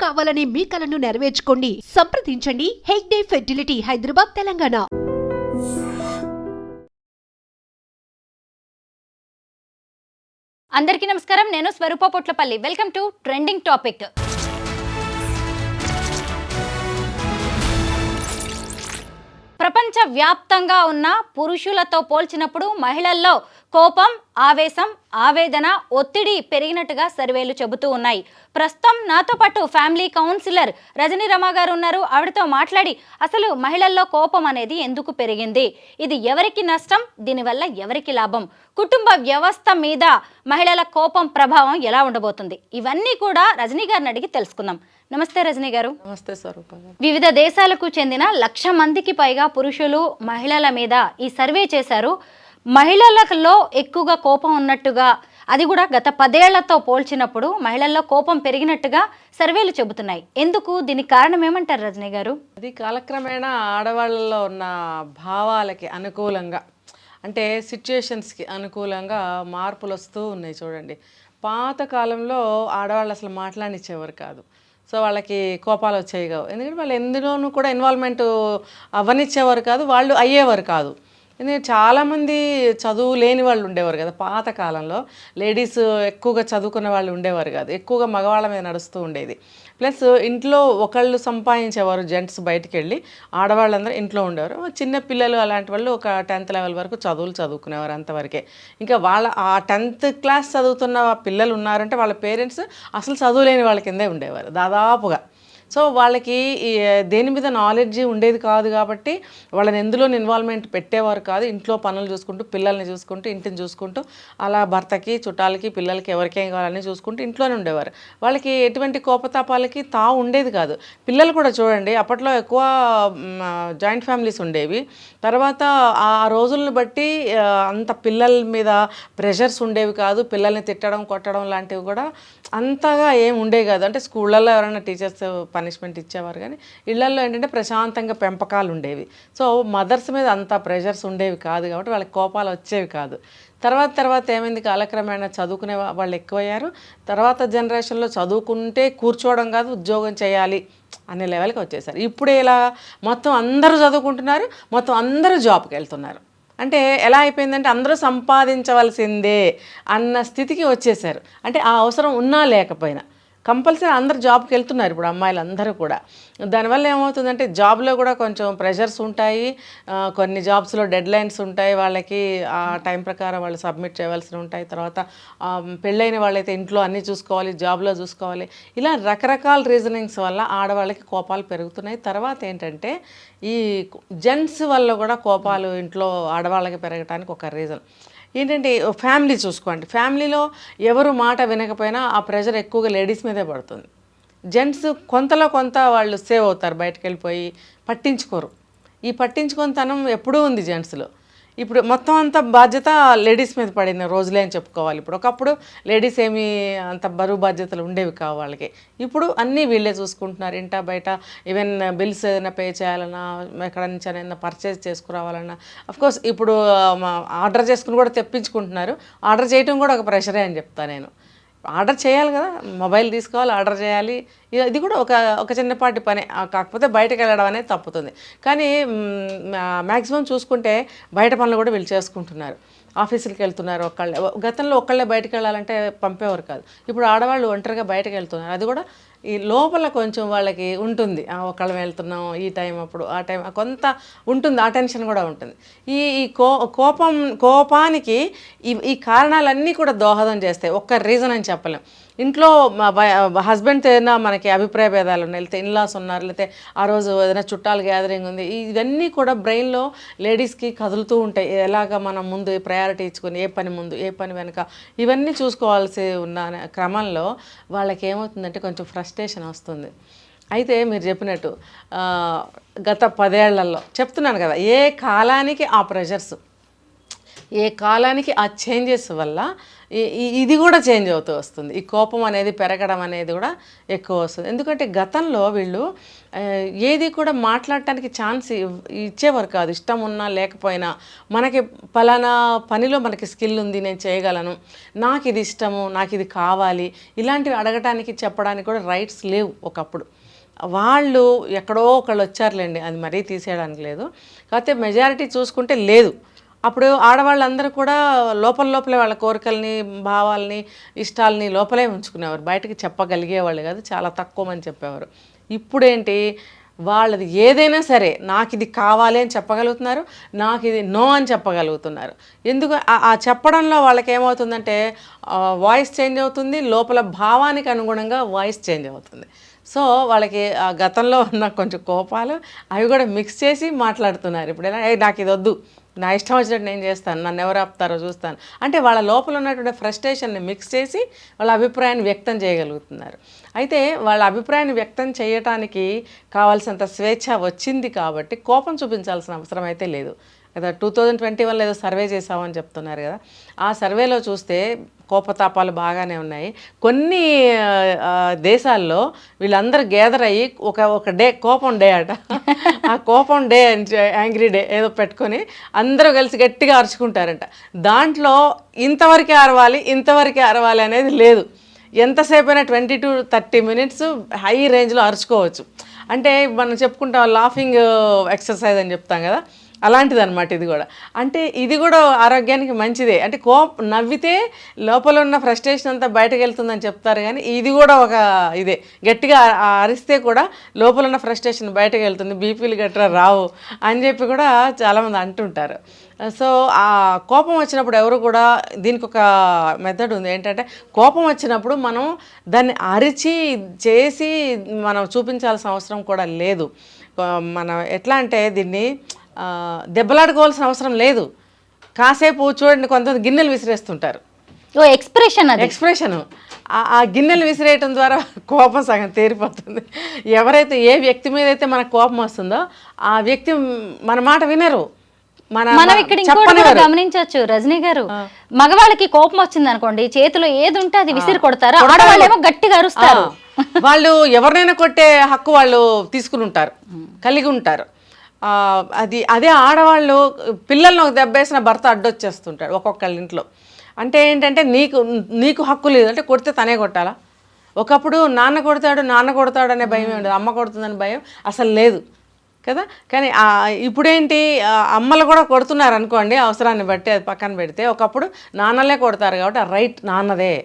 కావాలనే మీ కలను నెరవేర్చుకోండి. సంప్రదించండి హెగ్డే ఫెర్టిలిటీ, హైదరాబాద్, తెలంగాణ. అందరికీ నమస్కారం. నేను Swaroopa Potlapalli. Welcome to trending topic. ప్రపంచ వ్యాప్తంగా ఉన్న పురుషులతో పోల్చినప్పుడు మహిళల్లో కోపం, ఆవేశం, ఆవేదన, ఒత్తిడి పెరిగినట్టుగా సర్వేలు చెబుతూ ఉన్నాయి. ప్రస్తుతం నాతో పాటు ఫ్యామిలీ కౌన్సిలర్ రజనీ రమ గారు ఉన్నారు. ఆవిడతో మాట్లాడి అసలు మహిళల్లో కోపం అనేది ఎందుకు పెరిగింది, ఇది ఎవరికి నష్టం, దీనివల్ల ఎవరికి లాభం, కుటుంబ వ్యవస్థ మీద మహిళల కోపం ప్రభావం ఎలా ఉండబోతుంది, ఇవన్నీ కూడా రజనీ గారిని అడిగి తెలుసుకుందాం. నమస్తే రజనీ గారు. నమస్తే స్వరూప. వివిధ దేశాలకు చెందిన 1,00,000 మందికి పైగా పురుషులు మహిళల మీద ఈ సర్వే చేశారు. మహిళలలో ఎక్కువగా కోపం ఉన్నట్టుగా, అది కూడా గత 10 ఏళ్లతో పోల్చినప్పుడు మహిళల్లో కోపం పెరిగినట్టుగా సర్వేలు చెబుతున్నాయి. ఎందుకు, దీనికి కారణం ఏమంటారు రజనీ గారు? అది కాలక్రమేణా ఆడవాళ్ళలో ఉన్న భావాలకి అనుకూలంగా, అంటే సిచ్యుయేషన్స్కి అనుకూలంగా మార్పులు వస్తూ ఉన్నాయి. చూడండి, పాత కాలంలో ఆడవాళ్ళు అసలు మాట్లాడినిచ్చేవారు కాదు. సో వాళ్ళకి కోపాలు వచ్చేవి కావు, ఎందుకంటే వాళ్ళు ఎందులోనూ కూడా ఇన్వాల్వ్మెంట్ అవ్వనిచ్చేవారు కాదు, వాళ్ళు అయ్యేవారు కాదు. ఎందుకంటే చాలామంది చదువు లేని వాళ్ళు ఉండేవారు కదా పాత కాలంలో. లేడీస్ ఎక్కువగా చదువుకున్న వాళ్ళు ఉండేవారు కాదు, ఎక్కువగా మగవాళ్ళ మీద నడుస్తూ ఉండేది. ప్లస్ ఇంట్లో ఒకళ్ళు సంపాదించేవారు, జెంట్స్ బయటికి వెళ్ళి, ఆడవాళ్ళందరూ ఇంట్లో ఉండేవారు. చిన్న పిల్లలు అలాంటి వాళ్ళు ఒక 10th లెవెల్ వరకు చదువుకునేవారు, అంతవరకే. ఇంకా వాళ్ళ ఆ 10th క్లాస్ చదువుతున్న పిల్లలు ఉన్నారంటే వాళ్ళ పేరెంట్స్ అసలు చదువులేని వాళ్ళ కిందే ఉండేవారు దాదాపుగా. సో వాళ్ళకి దేని మీద నాలెడ్జ్ ఉండేది కాదు కాబట్టి వాళ్ళని ఎందులో ఇన్వాల్వ్మెంట్ పెట్టేవారు కాదు. ఇంట్లో పనులు చూసుకుంటూ, పిల్లల్ని చూసుకుంటూ, ఇంటిని చూసుకుంటూ, అలా భర్తకి, చుట్టాలకి, పిల్లలకి ఎవరికేం కావాలని చూసుకుంటూ ఇంట్లోనే ఉండేవారు. వాళ్ళకి ఎటువంటి కోపతాపాలకి ఉండేది కాదు. పిల్లలు కూడా చూడండి, అప్పట్లో ఎక్కువ జాయింట్ ఫ్యామిలీస్ ఉండేవి. తర్వాత ఆ రోజులను బట్టి అంత పిల్లల మీద ప్రెషర్స్ ఉండేవి కాదు. పిల్లల్ని తిట్టడం, కొట్టడం లాంటివి కూడా అంతగా ఏం ఉండేవి కాదు. అంటే స్కూళ్ళల్లో ఎవరైనా టీచర్స్ పనిష్మెంట్ ఇచ్చేవారు, కానీ ఇళ్లల్లో ఏంటంటే ప్రశాంతంగా పెంపకాలు ఉండేవి. సో మదర్స్ మీద అంత ప్రెషర్స్ ఉండేవి కాదు కాబట్టి వాళ్ళకి కోపాలు వచ్చేవి కాదు. తర్వాత ఏమైంది, కాలక్రమేణా చదువుకునే వాళ్ళు ఎక్కువయ్యారు. తర్వాత జనరేషన్లో చదువుకుంటే కూర్చోవడం కాదు, ఉద్యోగం చేయాలి అనే లెవెల్కి వచ్చేసారు. ఇప్పుడు ఇలా మొత్తం అందరూ చదువుకుంటున్నారు, మొత్తం అందరూ జాబ్కి వెళ్తున్నారు. అంటే ఎలా అయిపోయిందంటే అందరూ సంపాదించవలసిందే అన్న స్థితికి వచ్చేసారు. అంటే ఆ అవసరం ఉన్నా లేకపోయినా కంపల్సరీ అందరు జాబ్కి వెళ్తున్నారు ఇప్పుడు అమ్మాయిలు అందరూ కూడా. దానివల్ల ఏమవుతుందంటే జాబ్లో కూడా కొంచెం ప్రెషర్స్ ఉంటాయి, కొన్ని జాబ్స్లో డెడ్ లైన్స్ ఉంటాయి, వాళ్ళకి ఆ టైం ప్రకారం వాళ్ళు సబ్మిట్ చేయవలసి ఉంటాయి. తర్వాత పెళ్ళైన వాళ్ళైతే ఇంట్లో అన్నీ చూసుకోవాలి, జాబ్లో చూసుకోవాలి. ఇలా రకరకాల రీజనింగ్స్ వల్ల ఆడవాళ్ళకి కోపాలు పెరుగుతున్నాయి. తర్వాత ఏంటంటే ఈ జెంట్స్ వల్ల కూడా కోపాలు ఇంట్లో ఆడవాళ్ళకి పెరగడానికి ఒక రీజన్ ఏంటంటే, ఫ్యామిలీ చూసుకోండి. ఫ్యామిలీలో ఎవరు మాట వినకపోయినా ఆ ప్రెషర్ ఎక్కువగా లేడీస్ మీదే పడుతుంది. జెంట్స్ కొంతలో కొంత వాళ్ళు సేవ్ అవుతారు, బయటకు వెళ్ళిపోయి పట్టించుకోరు. ఈ పట్టించుకొనితనం ఎప్పుడూ ఉంది జెంట్స్లో. ఇప్పుడు మొత్తం అంత బాధ్యత లేడీస్ మీద పడిన రోజులే అని చెప్పుకోవాలి. ఇప్పుడు ఒకప్పుడు లేడీస్ ఏమీ అంత బరువు బాధ్యతలు ఉండేవి కావు వాళ్ళకి. ఇప్పుడు అన్నీ వీళ్ళే చూసుకుంటున్నారు. ఇంట బయట ఈవెన్ బిల్స్ ఏదైనా పే చేయాలన్నా, ఎక్కడ నుంచి అయినా పర్చేజ్ చేసుకురావాలన్నా, అఫ్కోర్స్ ఇప్పుడు ఆర్డర్ చేసుకుని కూడా తెప్పించుకుంటున్నారు. ఆర్డర్ చేయడం కూడా ఒక ప్రెషరే అని చెప్తాను నేను. ఆర్డర్ చేయాలి కదా, మొబైల్ తీసుకోవాలి, ఆర్డర్ చేయాలి, ఇది కూడా ఒక చిన్నపాటి పనే. కాకపోతే బయటకు వెళ్ళడం అనేది తప్పుతుంది. కానీ మ్యాక్సిమం చూసుకుంటే బయట పనులు కూడా వీళ్ళు చేసుకుంటున్నారు. ఆఫీసులకు వెళ్తున్నారు ఒకళ్ళే. గతంలో ఒకళ్ళే బయటకు వెళ్ళాలంటే పంపేవారు కాదు. ఇప్పుడు ఆడవాళ్ళు ఒంటరిగా బయటకు వెళ్తున్నారు. అది కూడా ఈ లోపల కొంచెం వాళ్ళకి ఉంటుంది, ఒకళ్ళం వెళ్తున్నాం ఈ టైం, అప్పుడు ఆ టైం కొంత ఉంటుంది, ఆ టెన్షన్ కూడా ఉంటుంది. ఈ కోపానికి ఈ కారణాలన్నీ కూడా దోహదం చేస్తాయి. ఒక్క రీజన్ అని చెప్పలేం. ఇంట్లో హస్బెండ్తో ఏదైనా మనకి అభిప్రాయ భేదాలు ఉన్నాయి, లేకపోతే ఇన్లాస్ ఉన్నారు, లేకపోతే ఆ రోజు ఏదైనా చుట్టాలు గ్యాదరింగ్ ఉంది, ఇవన్నీ కూడా బ్రెయిన్లో లేడీస్కి కదులుతూ ఉంటాయి. ఎలాగ మనం ముందు ప్రయారిటీ ఇచ్చుకొని, ఏ పని ముందు ఏ పని వెనుక ఇవన్నీ చూసుకోవాల్సి ఉన్న క్రమంలో వాళ్ళకి ఏమవుతుందంటే కొంచెం ఫ్రస్ట్రేషన్ వస్తుంది. అయితే మీరు చెప్పినట్టు గత 10 ఏళ్లలో చెప్తున్నాను కదా, ఏ కాలానికి ఆ ప్రెషర్స్. ఏ కాలానికి ఆ చేంజెస్ వల్ల ఇది కూడా చేంజ్ అవుతూ వస్తుంది. ఈ కోపం అనేది పెరగడం అనేది కూడా ఎక్కువ వస్తుంది. ఎందుకంటే గతంలో వీళ్ళు ఏది కూడా మాట్లాడటానికి ఛాన్స్ ఇచ్చేవారు కాదు. ఇష్టం ఉన్నా లేకపోయినా మనకి పలానా పనిలో మనకి స్కిల్ ఉంది, నేను చేయగలను, నాకు ఇది ఇష్టము, నాకు ఇది కావాలి, ఇలాంటివి అడగటానికి చెప్పడానికి కూడా రైట్స్ లేవు ఒకప్పుడు. వాళ్ళు ఎక్కడో ఒకళ్ళు వచ్చారులేండి, అది మరీ తీసేయడానికి లేదు. కాకపోతే మెజారిటీ చూసుకుంటే లేదు. అప్పుడు ఆడవాళ్ళందరూ కూడా లోపలే వాళ్ళ కోరికల్ని, భావాల్ని, ఇష్టాలని లోపలే ఉంచుకునేవారు, బయటకి చెప్పగలిగేవాళ్ళు కాదు, చాలా తక్కువ మంది చెప్పేవారు. ఇప్పుడేంటి, వాళ్ళది ఏదైనా సరే నాకు ఇది కావాలి అని చెప్పగలుగుతున్నారు, నాకు ఇది నో అని చెప్పగలుగుతున్నారు. ఎందుకు ఆ చెప్పడంలో వాళ్ళకి ఏమవుతుందంటే వాయిస్ చేంజ్ అవుతుంది, లోపల భావానికి అనుగుణంగా వాయిస్ చేంజ్ అవుతుంది. సో వాళ్ళకి ఆ గతంలో ఉన్న కొంచెం కోపాలు అవి కూడా మిక్స్ చేసి మాట్లాడుతున్నారు. ఇప్పుడు ఎలా, నాకు ఇది వద్దు, నా ఇష్టం వచ్చినట్టు నేను చేస్తాను, నన్ను ఎవరు ఆపుతారో చూస్తాను అంటే వాళ్ళ లోపల ఉన్నటువంటి ఫ్రస్ట్రేషన్ని మిక్స్ చేసి వాళ్ళ అభిప్రాయాన్ని వ్యక్తం చేయగలుగుతున్నారు. అయితే వాళ్ళ అభిప్రాయాన్ని వ్యక్తం చేయటానికి కావాల్సినంత స్వేచ్ఛ వచ్చింది కాబట్టి కోపం చూపించాల్సిన అవసరం అయితే లేదు కదా. 2021 ఏదో సర్వే చేసామని చెప్తున్నారు కదా, ఆ సర్వేలో చూస్తే కోపతాపాలు బాగానే ఉన్నాయి. కొన్ని దేశాల్లో వీళ్ళందరూ గ్యాదర్ అయ్యి ఒక డే, కోపం డే అట, ఆ కోపం డే, యాంగ్రీ డే ఏదో పెట్టుకొని అందరూ కలిసి గట్టిగా అరుచుకుంటారంట. దాంట్లో ఇంతవరకే అరవాలి అనేది లేదు. ఎంతసేపు అయినా 20 to 30 minutes హై రేంజ్లో అరుచుకోవచ్చు. అంటే మనం చెప్పుకుంటాం లాఫింగ్ ఎక్సర్సైజ్ అని చెప్తాం కదా, అలాంటిది అనమాట ఇది కూడా. అంటే ఇది కూడా ఆరోగ్యానికి మంచిదే. అంటే నవ్వితే లోపల ఉన్న ఫ్రస్ట్రేషన్ అంతా బయటకు వెళ్తుందని చెప్తారు, కానీ ఇది కూడా ఒక ఇదే. గట్టిగా అరిస్తే కూడా లోపల ఉన్న ఫ్రస్ట్రేషన్ బయటకు వెళ్తుంది, బీపీలు గట్రా రావు అని చెప్పి కూడా చాలామంది అంటుంటారు. సో ఆ కోపం వచ్చినప్పుడు ఎవరు కూడా, దీనికి ఒక మెథడ్ ఉంది ఏంటంటే, కోపం వచ్చినప్పుడు మనం దాన్ని అరిచి చేసి మనం చూపించాల్సిన అవసరం కూడా లేదు. మనం ఎట్లా అంటే దీన్ని దెబ్బలాడుకోవాల్సిన అవసరం లేదు. కాసేపు చూడండి, కొంతమంది గిన్నెలు విసిరేస్తుంటారు, ఎక్స్ప్రెషను. ఆ గిన్నెలు విసిరేయటం ద్వారా కోపం సగం తేరిపోతుంది. ఎవరైతే ఏ వ్యక్తి మీద అయితే మనకు కోపం వస్తుందో ఆ వ్యక్తి మన మాట వినరు. మనం ఇక్కడ ఇంకోటి గమనించవచ్చు రజనీ గారు, మగవాళ్ళకి కోపం వచ్చింది అనుకోండి, చేతిలో ఏది ఉంటే అది విసిరి కొడతారు, ఆడవాళ్ళేమో గట్టిగా అరుస్తారు. వాళ్ళు ఎవరినైనా కొట్టే హక్కు వాళ్ళు తీసుకుని ఉంటారు, కలిగి ఉంటారు. అదే ఆడవాళ్ళు పిల్లల్ని ఒక దెబ్బేసిన భర్త అడ్డొచ్చేస్తుంటాడు ఒక్కొక్కళ్ళ ఇంట్లో. అంటే ఏంటంటే నీకు హక్కు లేదు అంటే కొడితే తనే కొట్టాలా? ఒకప్పుడు నాన్న కొడతాడు అనే భయం ఉండదు, అమ్మ కొడుతుందని భయం అసలు లేదు కదా. కానీ ఇప్పుడేంటి, అమ్మలు కూడా కొడుతున్నారు అనుకోండి, అవసరాన్ని బట్టి, అది పక్కన పెడితే. ఒకప్పుడు నాన్నలే కొడతారు కాబట్టి ఆ రైట్ నాన్నదే.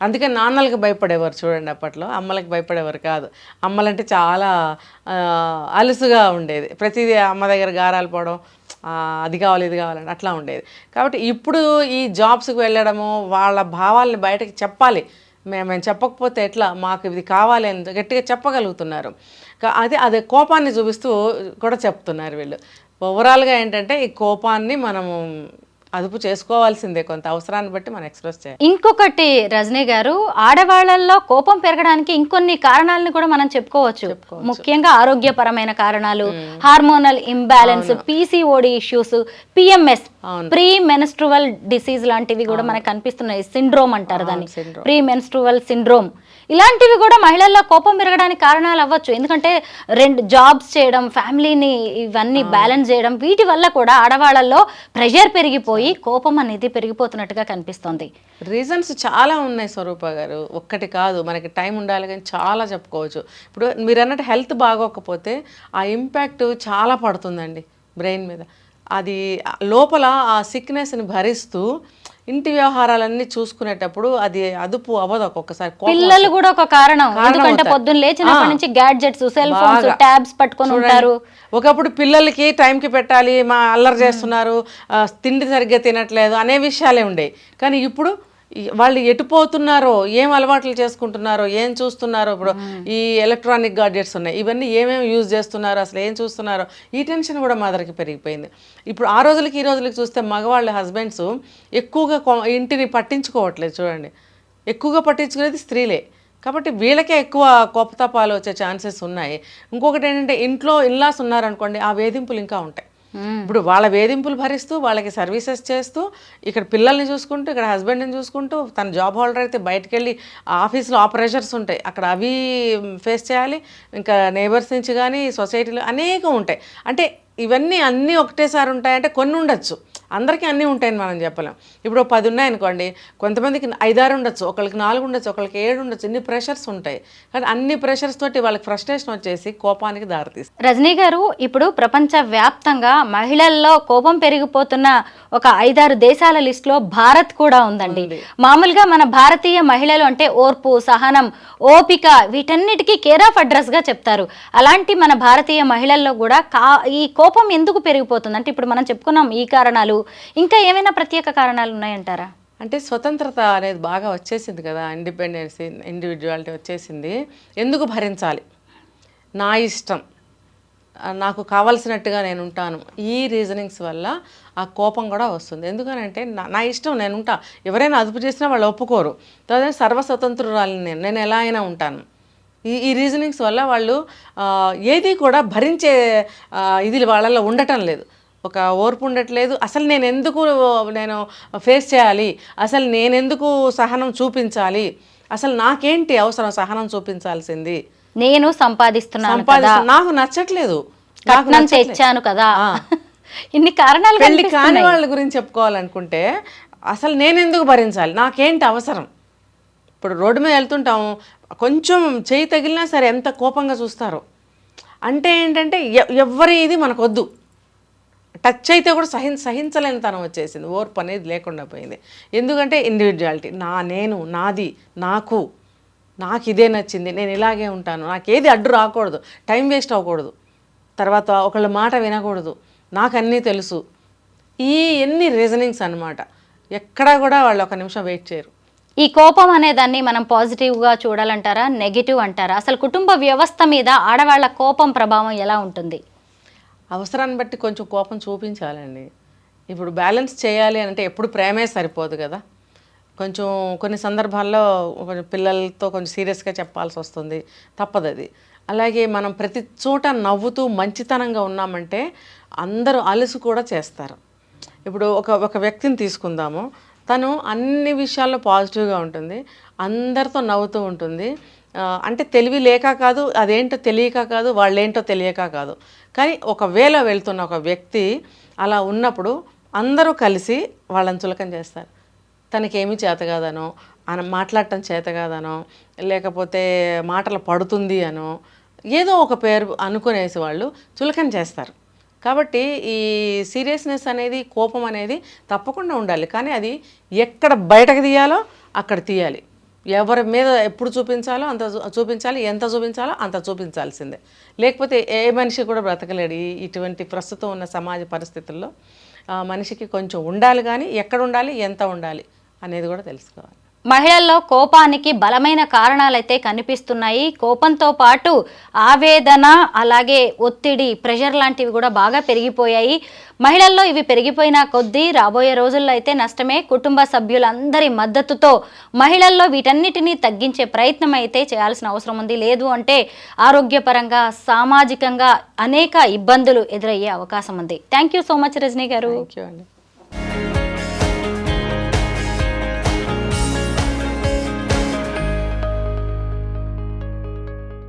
అందుకే నాన్నలకు భయపడేవారు చూడండి అప్పట్లో, అమ్మలకు భయపడేవారు కాదు. అమ్మలంటే చాలా అలుసుగా ఉండేది, ప్రతిదీ అమ్మ దగ్గర గారాలు పోవడం, అది కావాలి ఇది కావాలని అట్లా ఉండేది. కాబట్టి ఇప్పుడు ఈ జాబ్స్కి వెళ్ళడము, వాళ్ళ భావాల్ని బయటకి చెప్పాలి. మేము చెప్పకపోతే ఎట్లా, మాకు ఇది కావాలి అని గట్టిగా చెప్పగలుగుతున్నారు. అదే కోపాన్ని చూపిస్తూ కూడా చెప్తున్నారు వీళ్ళు. ఓవరాల్గా ఏంటంటే ఈ కోపాన్ని మనము అదుపు చేసుకోవాల్సిందే, కొంత అవసరాన్ని బట్టి మనం ఎక్స్ప్రెస్ చేయాలి. ఇంకొకటి రజనీ గారు, ఆడవాళ్లలో కోపం పెరగడానికి ఇంకొన్ని కారణాలను కూడా మనం చెప్పుకోవచ్చు. ముఖ్యంగా ఆరోగ్యపరమైన కారణాలు, hormonal imbalance, PCOD issues, PMS, pre menstrual disease లాంటివి కూడా మనకు కనిపిస్తున్నాయి. సిండ్రోమ్ అంటారు దాన్ని, ప్రీ మెన్స్ట్రువల్ సిండ్రోమ్. ఇలాంటివి కూడా మహిళల్లో కోపం పెరగడానికి కారణాలు అవ్వచ్చు. ఎందుకంటే 2 జాబ్స్ చేయడం, ఫ్యామిలీని ఇవన్నీ బ్యాలెన్స్ చేయడం, వీటి వల్ల కూడా ఆడవాళ్ళల్లో ప్రెషర్ పెరిగిపోయి కోపం అనేది పెరిగిపోతున్నట్టుగా కనిపిస్తుంది. రీజన్స్ చాలా ఉన్నాయి స్వరూప గారు, ఒక్కటి కాదు. మనకి టైం ఉండాలి కానీ చాలా చెప్పుకోవచ్చు. ఇప్పుడు మీరు అన్నట్టు హెల్త్ బాగోకపోతే ఆ ఇంపాక్ట్ చాలా పడుతుందండి బ్రెయిన్ మీద. అది లోపల ఆ సిక్నెస్ని భరిస్తూ ఇంటి వ్యవహారాలన్నీ చూసుకునేటప్పుడు అది అదుపు అవ్వదు. ఒక్కొక్కసారి పిల్లలు కూడా ఒక కారణం, ఎందుకంటే పొద్దున్న లేచినప్పటి నుంచి గ్యాడ్జెట్స్, సెల్ ఫోన్స్, ట్యాబ్స్ పట్టుకొని ఉంటారు. ఒకప్పుడు పిల్లలకి టైంకి పెట్టాలి, మా అల్లరి చేస్తున్నారు, తిండి సరిగ్గా తినట్లేదు అనే విషయాలే ఉండేవి. కానీ ఇప్పుడు వాళ్ళు ఎటుపోతున్నారో, ఏం అలవాట్లు చేసుకుంటున్నారో, ఏం చూస్తున్నారో, ఇప్పుడు ఈ ఎలక్ట్రానిక్ గాడ్జెట్స్ ఉన్నాయి, ఇవన్నీ ఏమేమి యూజ్ చేస్తున్నారో, అసలు ఏం చూస్తున్నారో, ఈ టెన్షన్ కూడా మదర్కి పెరిగిపోయింది. ఇప్పుడు ఆ రోజులకి ఈ రోజులకి చూస్తే మగవాళ్ళ హస్బెండ్స్ ఎక్కువగా ఇంటిని పట్టించుకోవట్లేదు చూడండి, ఎక్కువగా పట్టించుకునేది స్త్రీలే. కాబట్టి వీళ్ళకే ఎక్కువ కోపతాపాలు వచ్చే ఛాన్సెస్ ఉన్నాయి. ఇంకొకటి ఏంటంటే, ఇంట్లో ఇన్లాస్ ఉన్నారనుకోండి, ఆ వేధింపులు ఇంకా ఉంటాయి. ఇప్పుడు వాళ్ళ వేధింపులు భరిస్తూ వాళ్ళకి సర్వీసెస్ చేస్తూ ఇక్కడ పిల్లల్ని చూసుకుంటూ ఇక్కడ హస్బెండ్ని చూసుకుంటూ తన జాబ్ హోల్డర్ అయితే బయటకు వెళ్ళి ఆఫీస్లో ఆ ప్రెషర్స్ ఉంటాయి, అక్కడ అవి ఫేస్ చేయాలి. ఇంకా నేబర్స్ నుంచి కానీ సొసైటీలో అనేకం ఉంటాయి. అంటే ఇవన్నీ అన్నీ ఒకటేసారి ఉంటాయంటే కొన్ని ఉండొచ్చు, అందరికీ అన్నీ ఉంటాయని మనం చెప్పలేం. ఇప్పుడు 10 ఉన్నాయనుకోండి, కొంతమందికి 5-6 ఉండొచ్చు, ఒకళ్ళకి 4 ఉండొచ్చు, ఒకళ్ళకి 7 ఉండొచ్చు. ఇన్ని ప్రెషర్స్ ఉంటాయి. కానీ అన్ని ప్రెషర్స్ తోటి వాళ్ళకి ఫ్రస్ట్రేషన్ వచ్చేసి కోపానికి దారితీస్తుంది. రజనీ గారు, ఇప్పుడు ప్రపంచ వ్యాప్తంగా మహిళల్లో కోపం పెరిగిపోతున్న ఒక 5-6 దేశాల లిస్టులో భారత్ కూడా ఉందండి. మామూలుగా మన భారతీయ మహిళలు అంటే ఓర్పు, సహనం, ఓపిక వీటన్నిటికీ కేర్ ఆఫ్ అడ్రస్ గా చెప్తారు. అలాంటి మన భారతీయ మహిళల్లో కూడా ఈ కోపం ఎందుకు పెరిగిపోతుంది అంటే ఇప్పుడు మనం చెప్పుకున్నాం ఈ కారణాలు, ఇంకా ఏమైనా ప్రత్యేక కారణాలు ఉన్నాయంటారా? అంటే స్వతంత్రత అనేది బాగా వచ్చేసింది కదా, ఇండిపెండెన్స్, ఇండివిజువాలిటీ వచ్చేసింది. ఎందుకు భరించాలి, నా ఇష్టం, నాకు కావాల్సినట్టుగా నేను ఉంటాను, ఈ రీజనింగ్స్ వల్ల ఆ కోపం కూడా వస్తుంది. ఎందుకనంటే నా ఇష్టం, నేను ఉంటా, ఎవరైనా అదుపు చేసినా వాళ్ళు ఒప్పుకోరు. తర్వాత సర్వస్వతంత్రురాలిని నేను ఎలా అయినా ఉంటాను. ఈ రీజనింగ్స్ వల్ల వాళ్ళు ఏది కూడా భరించే ఇది వాళ్ళల్లో ఉండటం లేదు, ఒక ఓర్పు ఉండట్లేదు. అసలు నేను ఫేస్ చేయాలి, అసలు నేనెందుకు సహనం చూపించాలి, అసలు నాకేంటి అవసరం సహనం చూపించాల్సింది, నేను సంపాదిస్తున్నాను, నాకు నచ్చట్లేదు, తెచ్చాను కదా, ఇన్ని కారణాలు. పెళ్లి కాని వాళ్ళ గురించి చెప్పుకోవాలనుకుంటే అసలు నేనెందుకు భరించాలి, నాకేంటి అవసరం. ఇప్పుడు రోడ్డు మీద వెళ్తుంటాము, కొంచెం చేయి తగిలినా సరే ఎంత కోపంగా చూస్తారు. అంటే ఏంటంటే ఎవరి ఇది మనకొద్దు, టచ్ అయితే కూడా సహించలేని తనం వచ్చేసింది, ఓర్పు అనేది లేకుండా పోయింది. ఎందుకంటే ఇండివిజువాలిటీ, నేను, నాది, నాకు ఇదే నచ్చింది, నేను ఇలాగే ఉంటాను, నాకు ఏది అడ్డు రాకూడదు, టైం వేస్ట్ అవ్వకూడదు, తర్వాత ఒకళ్ళ మాట వినకూడదు, నాకు అన్నీ తెలుసు. ఎన్ని రీజనింగ్స్ అన్నమాట. ఎక్కడా కూడా వాళ్ళు ఒక నిమిషం వెయిట్ చేయరు. ఈ కోపం అనే దాన్ని మనం పాజిటివ్గా చూడాలంటారా, నెగిటివ్ అంటారా? అసలు కుటుంబ వ్యవస్థ మీద ఆడవాళ్ళ కోపం ప్రభావం ఎలా ఉంటుంది? అవసరాన్ని బట్టి కొంచెం కోపం చూపించాలండి. ఇప్పుడు బ్యాలెన్స్ చేయాలి అంటే ఎప్పుడు ప్రేమే సరిపోదు కదా, కొంచెం కొన్ని సందర్భాల్లో కొంచెం పిల్లలతో కొంచెం సీరియస్గా చెప్పాల్సి వస్తుంది, తప్పదు అది. అలాగే మనం ప్రతి చోట నవ్వుతూ మంచితనంగా ఉన్నామంటే అందరూ అలసి కూడా చేస్తారు. ఇప్పుడు ఒక వ్యక్తిని తీసుకుందాము, తను అన్ని విషయాల్లో పాజిటివ్గా ఉంటుంది, అందరితో నవ్వుతూ ఉంటుంది. అంటే తెలివి లేక కాదు, అదేంటో తెలియక కాదు, వాళ్ళేంటో తెలియక కాదు, కానీ ఒక వేలో వెళ్తున్న ఒక వ్యక్తి అలా ఉన్నప్పుడు అందరూ కలిసి వాళ్ళని చులకన చేస్తారు. తనకేమీ చేత కాదనో, మాట్లాడటం చేత కాదనో, లేకపోతే మాటలు పడుతుంది అనో, ఏదో ఒక పేరు అనుకునేసి వాళ్ళు చులకన చేస్తారు. కాబట్టి ఈ సీరియస్నెస్ అనేది, కోపం అనేది తప్పకుండా ఉండాలి, కానీ అది ఎక్కడ బయటకు తీయాలో అక్కడ తీయాలి. ఎవరి మీద ఎప్పుడు చూపించాలో అంత చూపించాలి, ఎంత చూపించాలో అంత చూపించాల్సిందే. లేకపోతే ఏ మనిషి కూడా బ్రతకలేడు ఇటువంటి ప్రస్తుతం ఉన్న సమాజ పరిస్థితుల్లో. మనిషికి కొంచెం ఉండాలి, కానీ ఎక్కడ ఉండాలి, ఎంత ఉండాలి అనేది కూడా తెలుసుకోవాలి. మహిళల్లో కోపానికి బలమైన కారణాలైతే కనిపిస్తున్నాయి. కోపంతో పాటు ఆవేదన, అలాగే ఒత్తిడి, ప్రెషర్ లాంటివి కూడా బాగా పెరిగిపోయాయి. మహిళల్లో ఇవి పెరిగిపోయిన కొద్దీ రాబోయే రోజుల్లో అయితే నష్టమే. కుటుంబ సభ్యులందరి మద్దతుతో మహిళల్లో వీటన్నిటినీ తగ్గించే ప్రయత్నం అయితే చేయాల్సిన అవసరం ఉంది. లేదు అంటే ఆరోగ్యపరంగా, సామాజికంగా అనేక ఇబ్బందులు ఎదురయ్యే అవకాశం ఉంది. Thank you so much Rajani గారు. థ్యాంక్ యూ అండి.